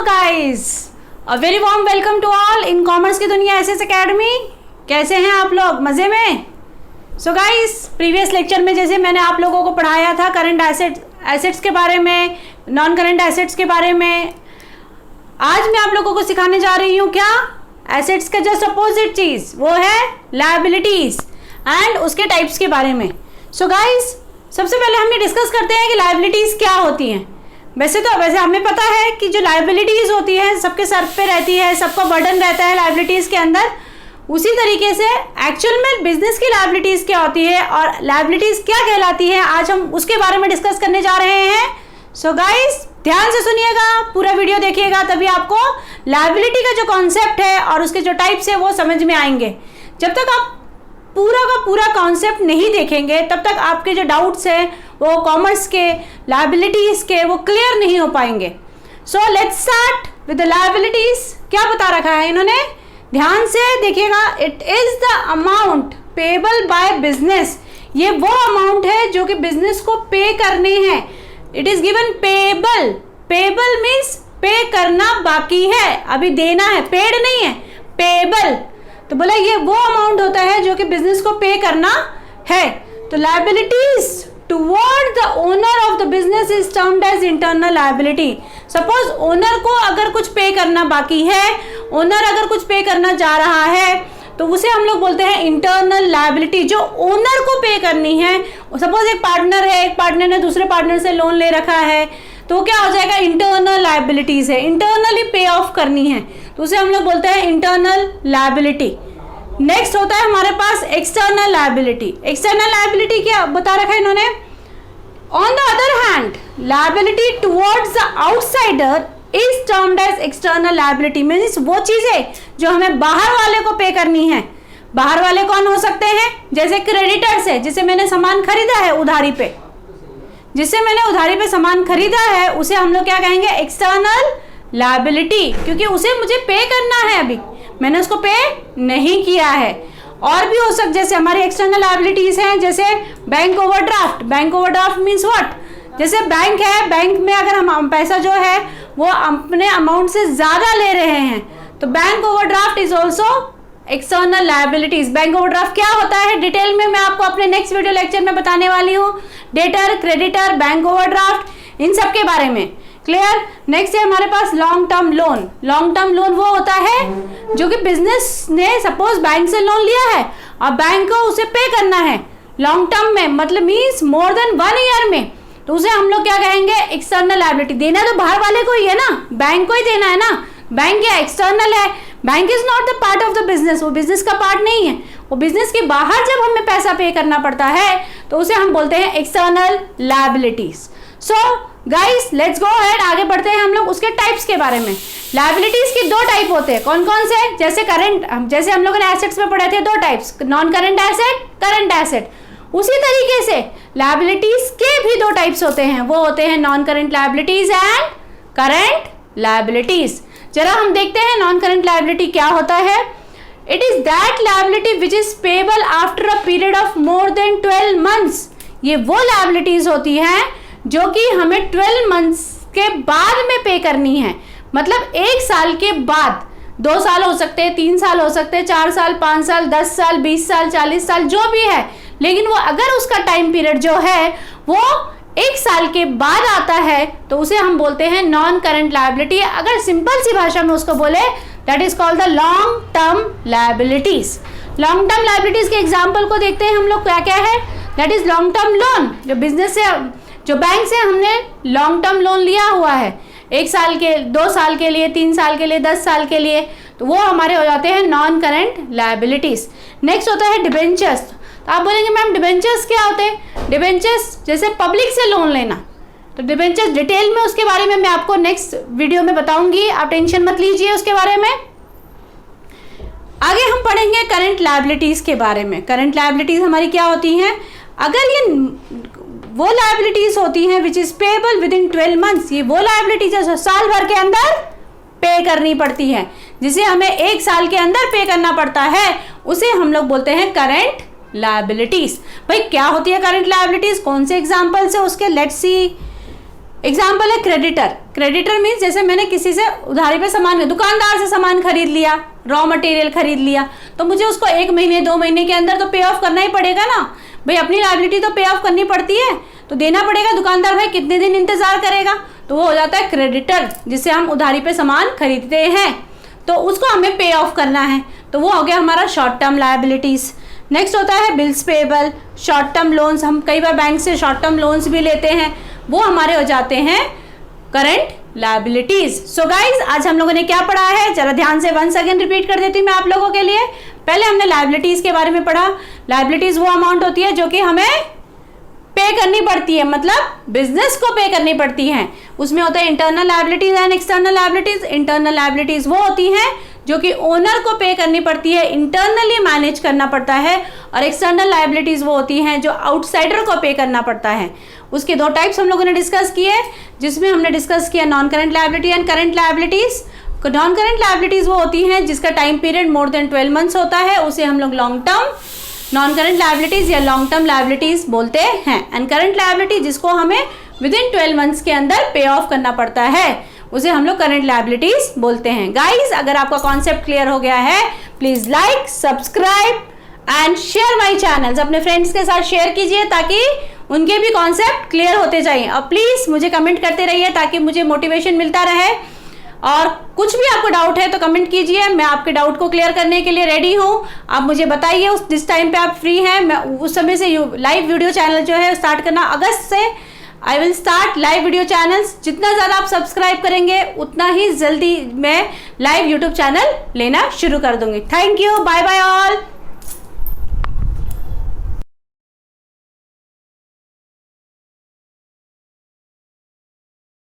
Guys, a very warm welcome to all in commerce की दुनिया SS academy. कैसे हैं आप लोग? मज़े में? सो गाइस, प्रीवियस लेक्चर में जैसे मैंने आप लोगों को पढ़ाया था करंट एसेट्स के बारे में, नॉन करंट एसेट्स के बारे में, आज मैं आप लोगों को सिखाने जा रही हूँ क्या? एसेट्स का जस्ट अपोजिट चीज़, वो है लायबिलिटीज़ एंड उसके टाइप्स के बारे में। सो गाइस, सबसे पहले हम ये डिस्कस करते हैं कि लायबिलिटीज़ क्या होती हैं। वैसे हमें पता है कि जो लायबिलिटीज़ होती है सबके सर पे रहती है, सबका बर्डन रहता है लायबिलिटीज़ के अंदर। उसी तरीके से एक्चुअल में बिजनेस की लायबिलिटीज़ क्या होती है और लायबिलिटीज़ क्या कहलाती है, आज हम उसके बारे में डिस्कस करने जा रहे हैं। सो गाइस, ध्यान से सुनिएगा, पूरा वीडियो देखिएगा, तभी आपको लायबिलिटी का जो कॉन्सेप्ट है और उसके जो टाइप्स है वो समझ में आएंगे। जब तक आप पूरा का पूरा कॉन्सेप्ट नहीं देखेंगे तब तक आपके जो डाउट्स हैं वो कॉमर्स के, लायबिलिटीज़ के, वो क्लियर नहीं हो पाएंगे। So let's start with the liabilities. क्या बता रखा है इन्होंने? ध्यान से देखिएगा। It is the amount payable by business. ये वो अमाउंट है जो कि बिजनेस को पे करने हैं। It is given payable. Payable means पे करना बाकी है, अभी देना है, पेड नहीं है, पेबल। तो बोला ये वो अमाउंट होता है जो कि बिजनेस को पे करना है। तो liabilities toward the owner of the business is termed as internal liability. Suppose owner को अगर कुछ पे करना बाकी है, ओनर अगर कुछ पे करना जा रहा है, तो उसे हम लोग बोलते हैं इंटरनल लायबिलिटी, जो ओनर को पे करनी है। सपोज एक पार्टनर है, एक पार्टनर ने दूसरे पार्टनर से लोन ले रखा है, तो क्या हो जाएगा? इंटरनल लायबिलिटीज है, इंटरनली पे ऑफ करनी है, तो उसे हम लोग बोलते हैं इंटरनल लायबिलिटी। नेक्स्ट होता है हमारे पास एक्सटर्नल लायबिलिटी। एक्सटर्नल लायबिलिटी क्या बता रखा है इन्होंने? On the other hand, liability towards the outsider is termed as external liability. Means वो चीजें जो हमें बाहर वाले को पे करनी है। बाहर वाले कौन हो सकते हैं? जैसे क्रेडिटर्स है, जिसे मैंने सामान खरीदा है उधारी पे, जिससे मैंने उधारी पे सामान खरीदा है, उसे हम लोग क्या कहेंगे? एक्सटर्नल लायबिलिटी, क्योंकि उसे मुझे पे करना है, अभी मैंने उसको पे नहीं किया है। और भी हो सकता, जैसे हमारी एक्सटर्नल लायबिलिटीज हैं, जैसे bank overdraft. Bank overdraft means what? जैसे बैंक है, बैंक में अगर हम पैसा जो है वो अपने अमाउंट से ज़्यादा ले रहे हैं, तो bank overdraft is also external liabilities. Bank overdraft क्या होता है डिटेल में मैं आपको अपने नेक्स्ट वीडियो लेक्चर में बताने वाली हूँ। डेटर, क्रेडिटर, बैंक ओवरड्राफ्ट, इन सब के बारे में। क्लियर? नेक्स्ट है हमारे पास long term loan. Long term loan वो होता है जो कि बिजनेस ने सपोज बैंक से लोन लिया है और बैंक को उसे पे करना है लॉन्ग टर्म में, मतलब मीन्स मोर देन 1 ईयर में, तो उसे हम लोग क्या कहेंगे? External liability. देना तो बाहर वाले को ही है ना, बैंक को ही देना है ना। बैंक क्या एक्सटर्नल है? Bank is not the part of the business, वो बिजनेस का पार्ट नहीं है। वो बिजनेस के बाहर जब हमें पैसा पे करना पड़ता है तो उसे हम बोलते हैं external liabilities. So guys, let's go ahead, आगे बढ़ते हैं हम लोग उसके टाइप्स के बारे में। लायबिलिटीज के 2 टाइप होते हैं। कौन कौन से? जैसे जैसे हम लोगों ने एसेट्स में पढ़े थे 2 types, non current asset, current asset. उसी तरीके से लायबिलिटीज के भी 2 टाइप्स होते हैं, वो होते हैं non current liabilities and current liabilities. जरा हम देखते हैं नॉन करंट लायबिलिटी क्या होता है। It is that liability which is payable after a period of more than 12 months. ये वो लायबिलिटीज होती हैं जो कि हमें 12 मंथ्स के बाद में पे करनी है। मतलब 1 साल के बाद, 2 साल हो सकते हैं, 3 साल हो सकते हैं, 4 साल, 5 साल, 10 साल, 20 साल, 40 साल, जो भी है, लेकिन वो अगर उसका टाइम पीरियड जो है वो 1 साल के बाद आता है तो उसे हम बोलते हैं नॉन करंट लायबिलिटी। अगर सिंपल सी भाषा में उसको बोले, that is called the long term liabilities. Long term liabilities के एग्जाम्पल को देखते हैं हम लोग, क्या क्या है? That is long term loan. जो बिजनेस से, जो बैंक से हमने लॉन्ग टर्म लोन लिया हुआ है, 1 साल के, 2 साल के लिए, 3 साल के लिए, 10 साल के लिए, तो वो हमारे हो जाते हैं नॉन करंट लायबिलिटीज। नेक्स्ट होता है डिबेंचर्स। तो आप बोलेंगे मैम डिबेंचर्स क्या होते हैं? डिबेंचर्स जैसे पब्लिक से लोन लेना, तो डिबेंचर्स डिटेल में उसके बारे में मैं आपको नेक्स्ट वीडियो में बताऊंगी, आप टेंशन मत लीजिए उसके बारे में। आगे हम पढ़ेंगे करंट लायबिलिटीज के बारे में। करंट लायबिलिटीज हमारी क्या होती हैं? अगर ये वो लायबिलिटीज होती हैं which is payable with in 12 months, ये वो लायबिलिटीज है साल भर के अंदर पे करनी पड़ती है, जिसे हमें 1 साल के अंदर पे करना पड़ता है, उसे हम लोग बोलते हैं करंट लायबिलिटीज। भाई क्या होती है करंट लायबिलिटीज? कौन से एग्जाम्पल्स है उसके? Let's see. एग्जाम्पल है क्रेडिटर। क्रेडिटर मीन्स जैसे मैंने किसी से उधारी पे सामान, दुकानदार से सामान खरीद लिया, रॉ मटेरियल खरीद लिया, तो मुझे उसको 1 महीने 2 महीने के अंदर तो पे ऑफ करना ही पड़ेगा ना भाई, अपनी लायबिलिटी तो पे ऑफ करनी पड़ती है, तो देना पड़ेगा। दुकानदार भाई कितने दिन इंतजार करेगा, तो वो हो जाता है क्रेडिटर, जिससे हम उधारी पे सामान खरीदते हैं, तो उसको हमें पे ऑफ करना है, तो वो हो गया हमारा शॉर्ट टर्म लायबिलिटीज। नेक्स्ट होता है bills payable, short term loans, हम कई बार बैंक से शॉर्ट टर्म लोन्स भी लेते हैं, वो हमारे हो जाते हैं करंट लायबिलिटीज। सो गाइज आज हम लोगों ने क्या पढ़ा है, जरा ध्यान से वंस अगेन रिपीट कर देती हूँ मैं आप लोगों के लिए। पहले हमने लायबिलिटीज के बारे में पढ़ा। लायबिलिटीज वो अमाउंट होती है जो कि हमें पे करनी पड़ती है, मतलब बिजनेस को पे करनी पड़ती हैं। उसमें होता है internal liabilities and external liabilities. Internal liabilities वो होती हैं जो कि ओनर को पे करनी पड़ती है, इंटरनली मैनेज करना पड़ता है, और एक्सटर्नल लायबिलिटीज वो होती हैं जो आउटसाइडर को पे करना पड़ता है। उसके 2 टाइप्स हम लोगों ने डिस्कस किए, जिसमें हमने डिस्कस किया non current liability and current liabilities. Non current liabilities वो होती हैं जिसका time period more than 12 months होता है, उसे हम लोग long term non current liabilities या लॉन्ग टर्म लायबिलिटीज बोलते हैं। एंड करंट लायबिलिटी जिसको हमें विद इन 12 मंथ्स के अंदर पे ऑफ करना पड़ता है, उसे हम लोग करंट लायबिलिटीज बोलते हैं। गाइज अगर आपका कॉन्सेप्ट क्लियर हो गया है, please like, subscribe and share my channels. अपने फ्रेंड्स के साथ शेयर कीजिए ताकि उनके भी कॉन्सेप्ट क्लियर होते जाएं, और प्लीज मुझे कमेंट करते रहिए ताकि मुझे मोटिवेशन मिलता रहे। और कुछ भी आपको डाउट है तो कमेंट कीजिए, मैं आपके डाउट को क्लियर करने के लिए रेडी हूँ। आप मुझे बताइए जिस टाइम पे आप फ्री हैं, मैं उस समय से लाइव वीडियो चैनल जो है स्टार्ट करना अगस्त से I will start live video channels. जितना ज़्यादा आप सब्सक्राइब करेंगे उतना ही जल्दी मैं लाइव यूट्यूब चैनल लेना शुरू कर दूंगी। Thank you, bye bye all.